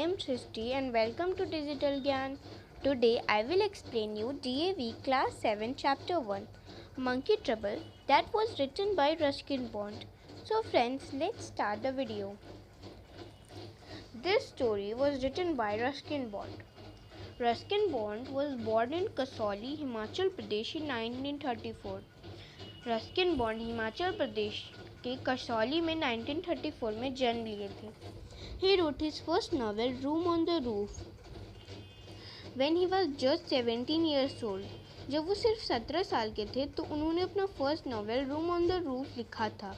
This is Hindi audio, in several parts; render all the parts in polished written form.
am Srishti and welcome to Digital Gyan. Today I will explain you DAV Class 7 Chapter 1 Monkey Trouble that was written by Ruskin Bond. So friends, let's start the video. This story was written by Ruskin Bond. Ruskin Bond was born in Kasauli, Himachal Pradesh in 1934. Ruskin Bond Himachal Pradesh के कसौली में 1934 में जन्म लिए थे. He wrote his first novel, Room on the Roof, when he was just 17 years old. जब वो सिर्फ 17 साल के थे तो उन्होंने अपना first novel room on the roof लिखा था,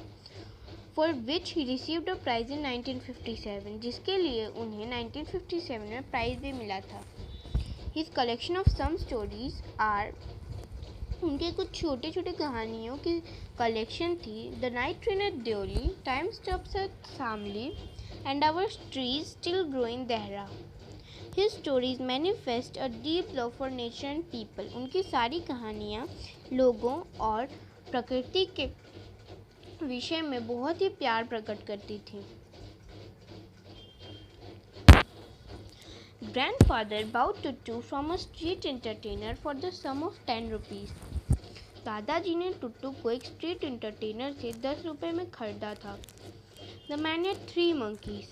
for which he received a prize in 1957, जिसके लिए उन्हें 1957 में प्राइज भी मिला था. His collection of some stories are उनके कुछ छोटे छोटे कहानियों की कलेक्शन थी. The night train at Deoli, time stops at Shamli and our trees still grow in Dehra. His stories manifest a deep love for nature and people. उनकी सारी कहानियाँ लोगों और प्रकृति के विषय में बहुत ही प्यार प्रकट करती थी. Grandfather bought Tuttu from a street entertainer for the sum of 10 rupees. दादाजी ने टुट्टू को एक स्ट्रीट एंटरटेनर से 10 रुपये में खरीदा था. The man had 3 monkeys.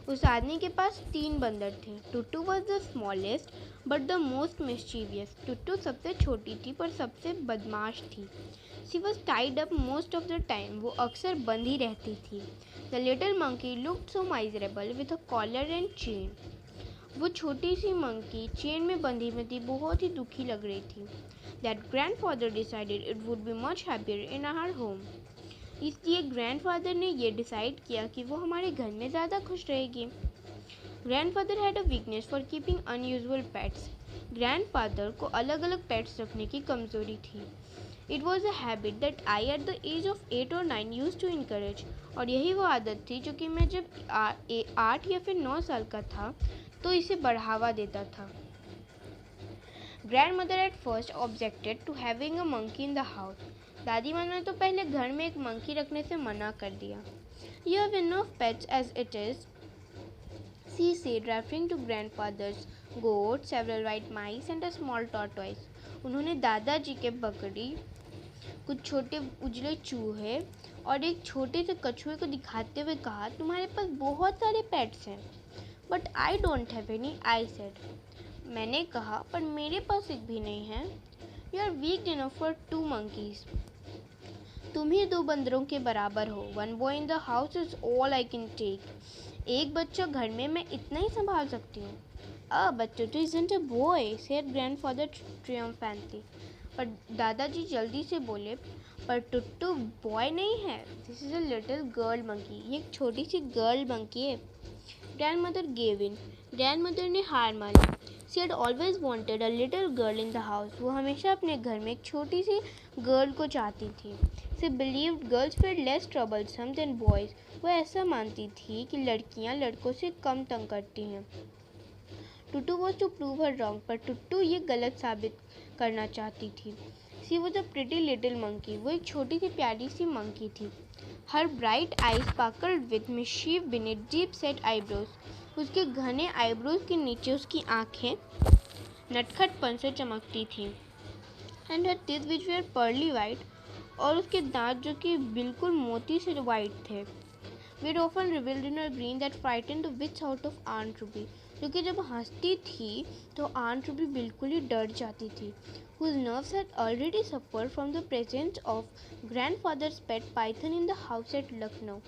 उस आदमी के पास 3 बंदर थे. टुट्टू was the smallest but the most mischievous. टुट्टू सबसे छोटी थी पर सबसे बदमाश थी. She was tied up most of the time. वो अक्सर बंधी रहती थी. The little monkey looked so miserable with a collar and chain. वो छोटी सी मंकी चेन में बंधी बंधी बहुत ही दुखी लग रही थी. That grandfather decided it would be much happier in our home. इसलिए ग्रैंडफादर ने ये डिसाइड किया कि वो हमारे घर में ज़्यादा खुश रहेगी. Grandfather had a weakness for keeping unusual pets. Grandfather को अलग अलग पेट्स रखने की कमज़ोरी थी. It was a habit that I at the age of 8 or 9 use to encourage. और यही वो आदत थी जो कि मैं जब 8 या फिर 9 साल का था तो इसे बढ़ावा देता था. Grandmother at first objected to having a monkey in the house. दादी माँ ने तो पहले घर में एक मंकी रखने से मना कर दिया. You have enough pets as it is, she said, referring to grandfather's goat, several white mice and a small tortoise. उन्होंने दादाजी के बकरी, कुछ छोटे उजले चूहे और एक छोटे से कछुए को दिखाते हुए कहा, तुम्हारे पास बहुत सारे पेट्स हैं. But I don't have any, I said. मैंने कहा, पर मेरे पास एक भी नहीं है. You are weak enough for 2 monkeys. तुम ही 2 बंदरों के बराबर हो. One boy in the house is all I can take. एक बच्चा घर में मैं इतना ही संभाल सकती हूँ. But Tuttu isn't a boy, said grandfather triumphantly. पर दादाजी जल्दी से बोले, पर टुट्टू बॉय नहीं है. This is a little girl monkey. ये एक छोटी सी गर्ल मंकी है. Grandmother gave in. ग्रैंडमदर ने हार मानी. She had always wanted a little girl in the house. वो हमेशा अपने घर में एक छोटी सी गर्ल को चाहती थी. She believed girls were less troublesome than boys. वो ऐसा मानती थी कि लड़कियां लड़कों से कम तंग करती हैं. टुट्टू was to prove her wrong. पर टुट्टू ये गलत साबित करना चाहती थी. She was a pretty little monkey. वो एक छोटी सी प्यारी सी मंकी थी. Her bright eyes sparkled with mischief beneath deep-set eyebrows. उसके घने आईब्रोज के नीचे उसकी आँखें नटखटपन से चमकती थीं. And her teeth which were pearly white. और उसके दांत जो कि बिल्कुल मोती से वाइट थे. We had often reveled in her grin that frightened the wits out of Aunt Ruby. क्योंकि जब हंसती थी तो आंट रूबी बिल्कुल ही डर जाती थी. Whose nerves had already suffered from the presence of grandfather's pet python in the house at Lucknow.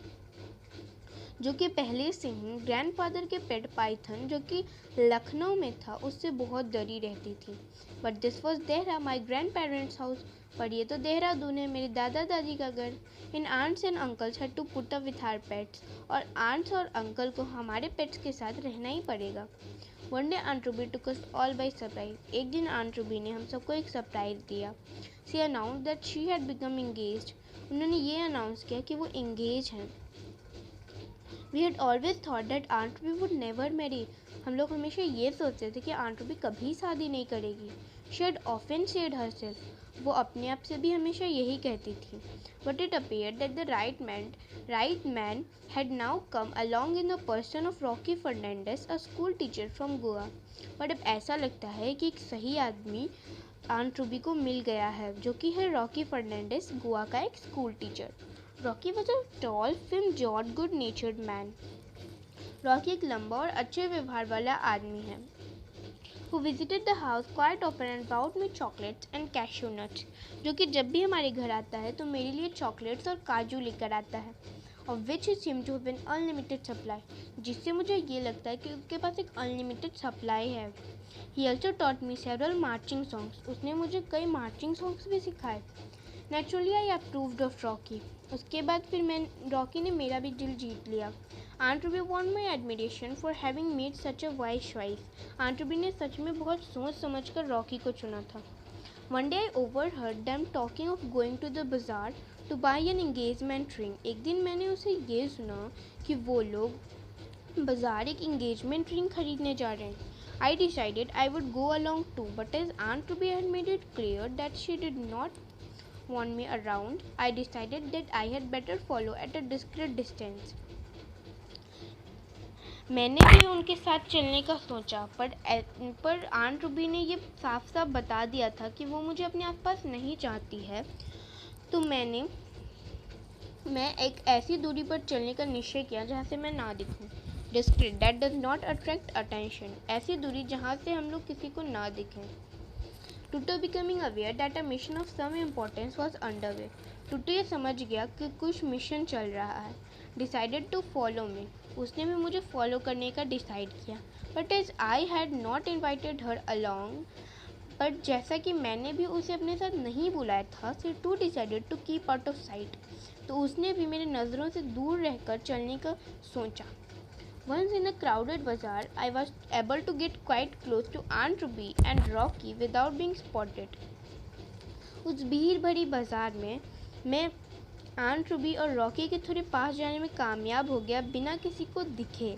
जो कि पहले से ही ग्रैंडफादर के पेट पाइथन जो कि लखनऊ में था उससे बहुत डरी रहती थी. But this was Dehra, my grand parents house. पर ये तो देहरादून है, मेरे दादा दादी का घर. In aunts and uncles had to put up with our pets. और आंट्स और अंकल को हमारे पेट्स के साथ रहना ही पड़ेगा. One day aunt Ruby took us all by surprise. एक दिन आंट रूबी ने हम सबको एक सरप्राइज दिया. She announced that she had become engaged. उन्होंने ये अनाउंस किया कि वो एंगेज हैं. We had always thought that Aunt Ruby would never marry. हम लोग हमेशा ये सोचते थे कि आंट रूबी कभी शादी नहीं करेगी। She had often said herself, वो अपने आप से भी हमेशा यही कहती थी। But it appeared that the right man had now come along in the person of Rocky Fernandez, a school teacher from Goa. But अब ऐसा लगता है कि एक सही आदमी आंट रूबी को मिल गया है, जो कि है रॉकी फर्नांडिस, गोवा का एक school teacher. Rocky was a tall, film jawed, good natured man. Rocky एक लंबा और अच्छे व्यवहार वाला आदमी है, who visited the house quite often and brought me chocolates and cashew nuts, जो कि जब भी हमारे घर आता है तो मेरे लिए चॉकलेट्स और काजू लेकर आता है, of which he seemed to have an unlimited supply, जिससे मुझे ये लगता है कि उसके पास एक अनलिमिटेड सप्लाई है। He also taught me several marching songs, उसने मुझे कई मार्चिंग सॉन्ग्स भी सिखाए। Naturally I approved of Rocky, उसके बाद फिर रॉकी ने मेरा भी दिल जीत लिया। Aunt Ruby won my admiration for having made such a wise choice. Aunt Ruby ने सच में बहुत सोच समझ कर रॉकी को चुना था। One day I overheard them talking of going to the bazaar to buy an engagement ring. एक दिन मैंने उसे ये सुना कि वो लोग बाजार एक engagement ring खरीदने जा रहे हैं। I decided I would go along too, but as Aunt Ruby had made it clear that she did not want me around, I decided that I had better follow at a discreet distance. मैंने भी उनके साथ चलने का सोचा, पर आंट रूबी ने ये साफ साफ बता दिया था कि वो मुझे अपने आसपास नहीं चाहती है, तो मैं एक ऐसी दूरी पर चलने का निश्चय किया जहाँ से मैं ना दिखूं। Discreet, that does not attract attention, ऐसी दूरी जहाँ से हम लोग किसी को ना दिखें। Toto becoming aware that a mission of some importance was under way, Toto ये समझ गया कि कुछ मिशन चल रहा है। डिसाइडेड टू फॉलो मी, उसने भी मुझे फॉलो करने का डिसाइड किया। But as I had not invited her along, but जैसा कि मैंने भी उसे अपने साथ नहीं बुलाया था, she too decided to keep out of sight, तो उसने भी मेरे नज़रों से दूर रहकर चलने का सोचा। Once in a crowded bazaar, I was able to get quite close to Aunt Ruby and Rocky without being spotted. उस भीड़ भरी बाजार में मैं आंट रूबी और रॉकी के थोड़े पास जाने में कामयाब हो गया बिना किसी को दिखे।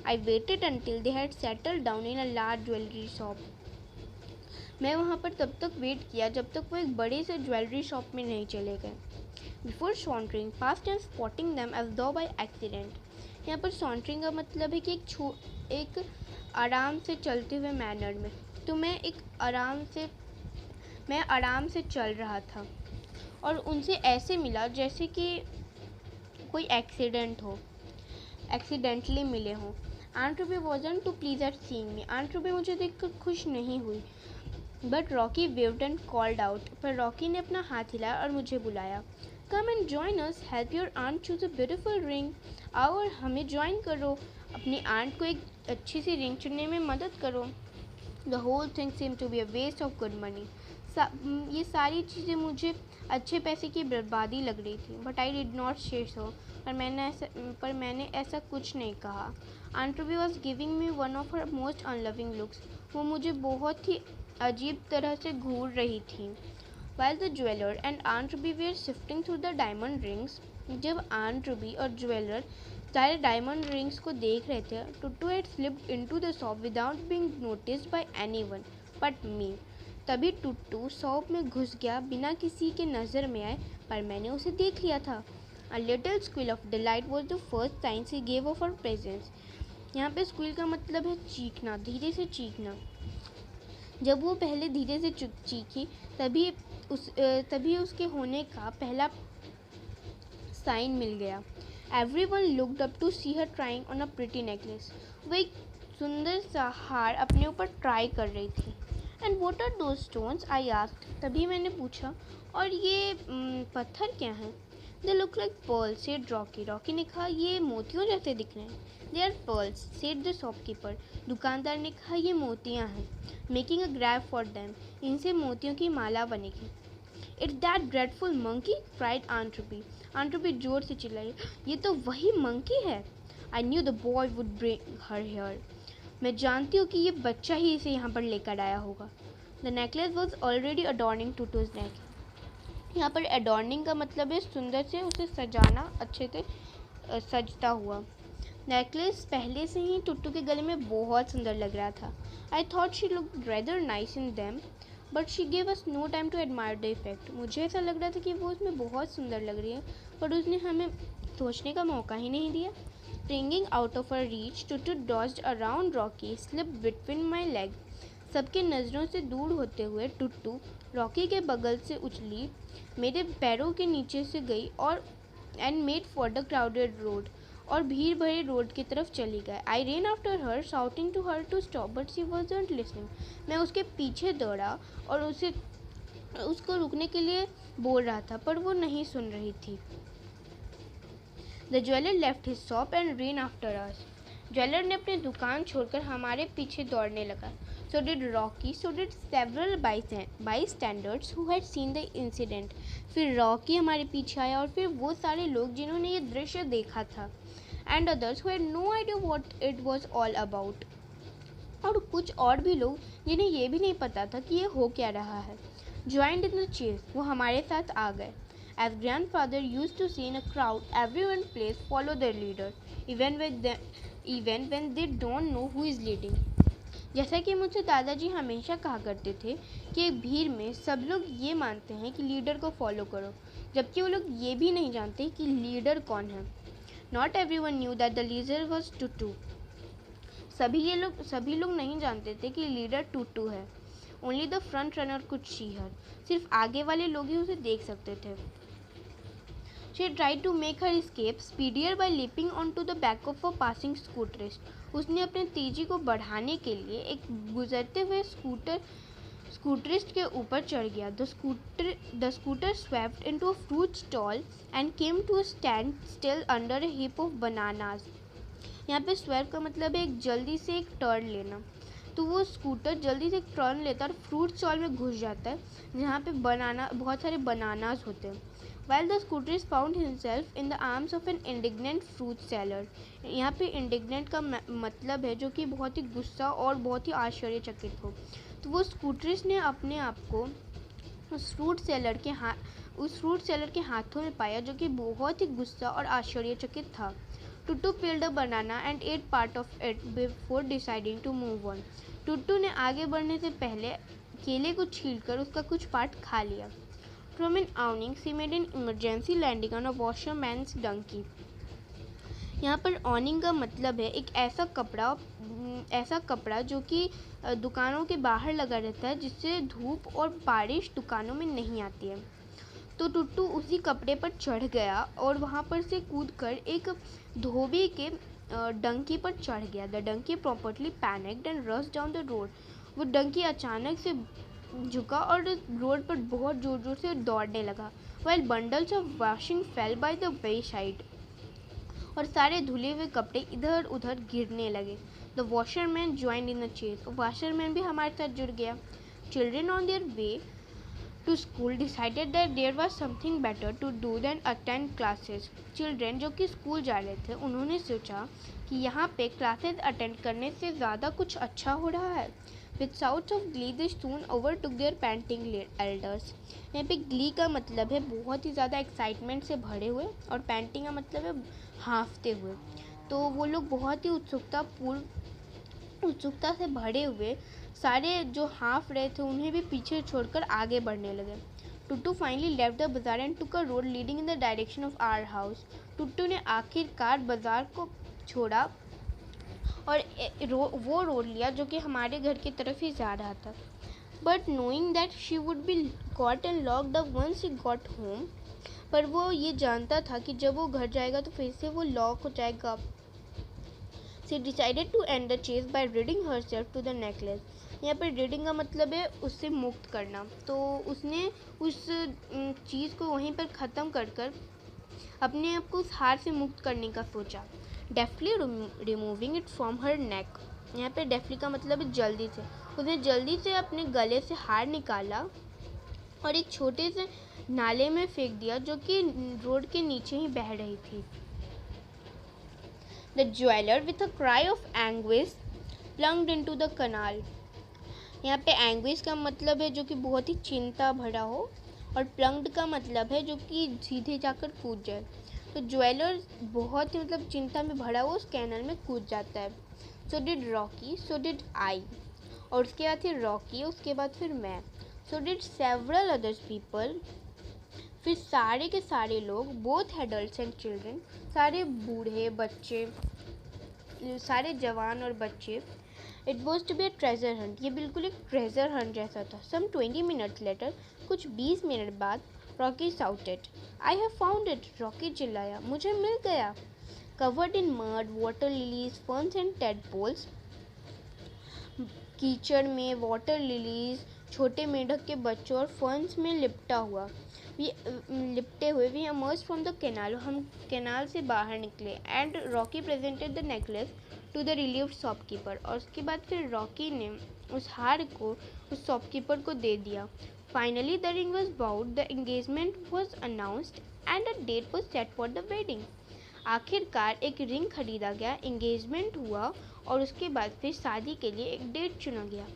I waited until they had settled down in a large jewelry shop. मैं वहाँ पर तब तक वेट किया जब तक वो एक बड़े से ज्वेलरी शॉप में नहीं चले गए। Before sauntering past and spotting them as though by accident. यहाँ पर सॉन्टरिंग का मतलब है कि एक आराम से चलते हुए मैनर में, तो मैं आराम से चल रहा था और उनसे ऐसे मिला जैसे कि कोई एक्सीडेंटली मिले हों। Aunt Ruby wasn't too pleased at seeing me. Aunt Ruby मुझे देखकर खुश नहीं हुई। But Rocky waved and called out. पर रॉकी ने अपना हाथ हिलाया और मुझे बुलाया। Come and join us. Help your aunt choose a beautiful ring. आओ और हमें ज्वाइन करो, अपनी आंट को एक अच्छी सी रिंग चुनने में मदद करो। The whole thing seemed to be a waste of good money. ये सारी चीज़ें मुझे अच्छे पैसे की बर्बादी लग रही थी। But I did not say so. पर मैंने ऐसा कुछ नहीं कहा। Aunt Ruby was giving me one of her most unloving looks. वो मुझे बहुत ही अजीब तरह से घूर रही थी। While the jeweler and Aunt Ruby were sifting through the diamond rings, जब आंट रूबी और ज्वेलर सारे डायमंड रिंग्स को देख रहे थे, टुट्टू had slipped into the shop without being noticed by anyone but me. तभी टुट्टू शॉप में घुस गया बिना किसी के नज़र में आए, पर मैंने उसे देख लिया था। A little squeal of delight was the first sign she gave of her presence. यहाँ पे स्क्वील का मतलब है चीखना, धीरे से चीखना। जब वो पहले धीरे से चीखी तभी उसके होने का पहला साइन मिल गया। Everyone looked up to see her trying on a pretty necklace. वो एक सुंदर सा हार अपने ऊपर ट्राई कर रही थी। And what are those stones? I asked. तभी मैंने पूछा, और ये पत्थर क्या हैं? They look like pearls, said Rocky. Rocky ने कहा, ये मोतियों जैसे दिख रहे हैं। They are pearls, said the shopkeeper. दुकानदार ने कहा, ये मोतियाँ हैं। Making a grab for them. इनसे मोतियों की माला बनेगी। It's that dreadful monkey, cried Aunt Ruby. Aunt Ruby जोर से चिल्लाई, ये तो वही मंकी है। I knew the boy would bring her here. मैं जानती हूँ कि ये बच्चा ही इसे यहाँ पर लेकर आया होगा। The necklace was already adorning Tutu's neck. यहाँ पर adorning का मतलब है सुंदर से उसे सजाना, अच्छे से सजता हुआ। नेकलेस पहले से ही टुट्टू के गले में बहुत सुंदर लग रहा था. I thought she look rather nice in them but she gave us no time to admire the effect. मुझे ऐसा लग रहा था कि वो उसमें बहुत सुंदर लग रही है, पर उसने हमें सोचने का मौका ही नहीं दिया. Springing out of her reach, Tutu dodged around Rocky, slipped between my legs. सबके नज़रों से दूर होते हुए टुट्टू रॉकी के बगल से उछली, मेरे पैरों के नीचे से गई और and made for the crowded road, और भीड़ भरे रोड की तरफ चली गई. I ran after her shouting to her to stop but she wasn't listening. मैं उसके पीछे दौड़ा और उसको रुकने के लिए बोल रहा था, पर वो नहीं सुन रही थी. The jeweler left his shop and ran after us. Jeweller ने अपनी दुकान छोड़कर हमारे पीछे दौड़ने लगा. So did Rocky. So did several bystanders who had seen the incident. फिर रॉकी हमारे पीछे आया और फिर वो सारे लोग जिन्होंने ये दृश्य देखा था. And others who had no idea what it was all about. और कुछ और भी लोग जिन्हें ये भी नहीं पता था कि ये हो क्या रहा है. Joined in the chase. वो हमारे साथ आ गए. As grandfather used to say in a crowd, everyone plays follow their leader, even when they don't know who is leading. जैसा कि मुझसे दादाजी हमेशा कहा करते थे कि एक भीड़ में सब लोग ये मानते हैं कि लीडर को फॉलो करो, जबकि वो लोग ये भी नहीं जानते कि लीडर कौन है. Not everyone knew that the leader was Tutu. सभी लोग नहीं जानते थे कि लीडर टूटू है. Only the front runner could see her. सिर्फ आगे वाले लोग ही उसे देख सकते थे. She tried to make her escape speedier by leaping onto the back of a passing scooterist. उसने अपने तेजी को बढ़ाने के लिए एक गुजरते हुए स्कूटरिस्ट के ऊपर चढ़ गया. The scooter swerved into a fruit stall and came to a standstill under a heap of bananas. यहाँ पे स्werve का मतलब है जल्दी से एक टर्न लेना. तो वो स्कूटर जल्दी से एक टर्न लेता है और फ्रूट स्टॉल में घुस जाता है जहाँ पे बहुत सारे बनानास होते हैं. While the scooterist found himself in the arms of an indignant fruit seller. यहाँ पे indignant का मतलब है जो कि बहुत ही गुस्सा और बहुत ही आश्चर्यचकित हो. तो वो स्कूटरिस्ट ने अपने आप को उस फ्रूट सेलर के हाथों में पाया जो कि बहुत ही गुस्सा और आश्चर्यचकित था. टुट्टू peeled a banana and ate part of it before deciding to move on. टुट्टू ने आगे बढ़ने से पहले केले को छीलकर उसका कुछ पार्ट खा लिया. From an awning, she made an emergency landing on a washerman's donkey. यहाँ पर awning का मतलब है एक ऐसा कपड़ा जो कि दुकानों के बाहर लगा रहता है जिससे धूप और बारिश दुकानों में नहीं आती है. तो टुट्टू उसी कपड़े पर चढ़ गया और वहाँ पर से कूदकर एक धोबी के डंकी पर चढ़ गया. The donkey properly panicked and rushed down the road. वो डंकी अचानक से झुका और रोड पर बहुत जोर से दौड़ने लगा. While bundles of washing fell by the wayside. और सारे धुले हुए कपड़े इधर उधर गिरने लगे. The washerman joined in the chase. Washerman भी हमारे साथ जुड़ गया. Children on their way to school decided that there was something better to do than attend classes. Children जो कि स्कूल जा रहे थे उन्होंने सोचा कि यहाँ पे क्लासेस अटेंड करने से ज़्यादा कुछ अच्छा हो रहा है. With shouts of glee they soon overtook their panting elders. यहाँ पे glee का मतलब है बहुत ही ज़्यादा एक्साइटमेंट से भरे हुए और panting का मतलब है हाँफते हुए. तो वो लोग बहुत ही उत्सुकता से भरे हुए सारे जो हाँफ रहे थे उन्हें भी पीछे छोड़कर आगे बढ़ने लगे. Tutu finally left the bazaar and took a road leading in the direction of our house. Tutu ने आखिरकार बाजार को छोड़ा और वो रोड लिया जो कि हमारे घर की तरफ ही जा रहा था. But knowing that she would be caught and locked up once she got home. पर वो ये जानता था कि जब वो घर जाएगा तो फिर से वो लॉक हो जाएगा. She decided to end the chase by ridding herself to the necklace. यहाँ पर रिडिंग का मतलब है उससे मुक्त करना. तो उसने उस चीज़ को वहीं पर ख़त्म कर अपने आप को उस हार से मुक्त करने का सोचा. Deftly removing it from her neck. यहाँ पे डेफ्टली का मतलब है जल्दी से. उसने जल्दी से अपने गले से हार निकाला और एक छोटे से नाले में फेंक दिया जो कि रोड के नीचे ही बह रही थी. The jeweler with a cry of anguish plunged into the canal. यहाँ पे anguish का मतलब है जो कि बहुत ही चिंता भरा हो और plunged का मतलब है जो कि सीधे जाकर कूद जाए. तो ज्वेलर बहुत ही मतलब चिंता में भरा हुआ उस कैनल में कूद जाता है। So did Rocky, so did I, और उसके बाद फिर रॉकी, उसके बाद फिर मैं, so did several others people, फिर सारे के सारे लोग, बोथ एडल्ट्स एंड चिल्ड्रन, सारे बूढ़े बच्चे, सारे जवान और बच्चे। It was to be a treasure hunt, ये बिल्कुल एक ट्रेजर हंट जैसा था। सम 20 मिनट्स लेटर, कुछ 20 मिनट बाद, Rocky shouted, I have found it, Rocky चिल्लाया, मुझे मिल गया। Covered in mud, water lilies, ferns and tadpoles, कीचड़ में, वाटर लिलीज, छोटे मेढक के बच्चों और फर्न्स में लिपटे हुए we emerged from the canal, हम कैनाल से बाहर निकले। And Rocky presented the necklace to the relieved shopkeeper, और उसके बाद फिर रॉकी ने उस हार को उस शॉपकीपर को दे दिया। Finally the ring was bought, the engagement was announced and a date was set for the wedding. आखिरकार एक रिंग खरीदा गया, एंगेजमेंट हुआ और उसके बाद फिर शादी के लिए एक डेट चुना गया।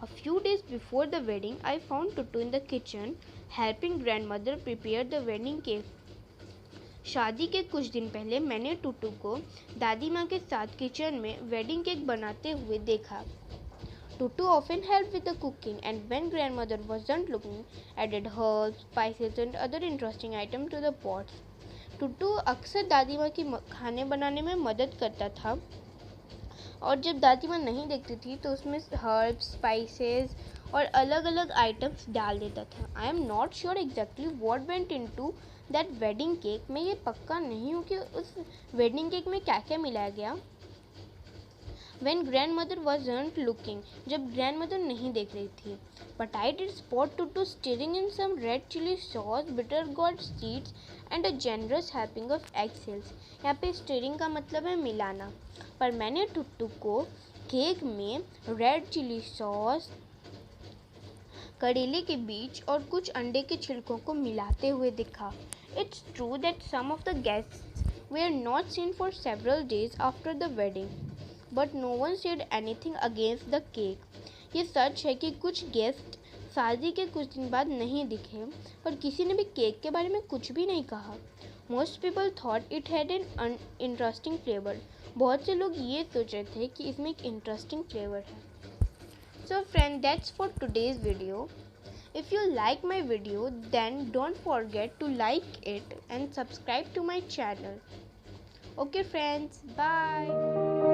A few days before the wedding, I found Tutu in the kitchen helping grandmother prepare the wedding cake. शादी के कुछ दिन पहले मैंने टुटू को दादी माँ के साथ किचन में वेडिंग केक बनाते हुए देखा। Tutu often helped with the cooking, and when grandmother wasn't looking, added herbs, spices, and other interesting items to the pots. Totu अक्सर दादी माँ की खाने बनाने में मदद करता था, और जब दादी माँ नहीं देखती थी तो उसमें हर्ब्स, स्पाइसेस और अलग अलग आइटम्स डाल देता था। I am not sure exactly what went into that wedding cake, मैं ये पक्का नहीं हूँ कि उस वेडिंग केक में क्या क्या मिलाया गया। When grandmother wasn't looking, जब grandmother नहीं देख रही थी, but I did spot Tutu stirring in some red chili sauce, bitter gourd seeds and a generous helping of eggshells. यहाँ पे stirring का मतलब है मिलाना, पर मैंने टुट्टू को केक में रेड चिली सॉस, करेले के बीज और कुछ अंडे के छिलकों को मिलाते हुए दिखा। It's true that some of the guests were not seen for several days after the wedding, but no one said anything against the cake. ये सच है कि कुछ गेस्ट शादी के कुछ दिन बाद नहीं दिखे, पर किसी ने भी केक के बारे में कुछ भी नहीं कहा। Most people thought it had an interesting flavor. बहुत से लोग ये सोच रहे थे कि इसमें एक इंटरेस्टिंग फ्लेवर है। So friend, that's for today's video. If you like my video, then don't forget to like it and subscribe to my channel. Okay friends, bye.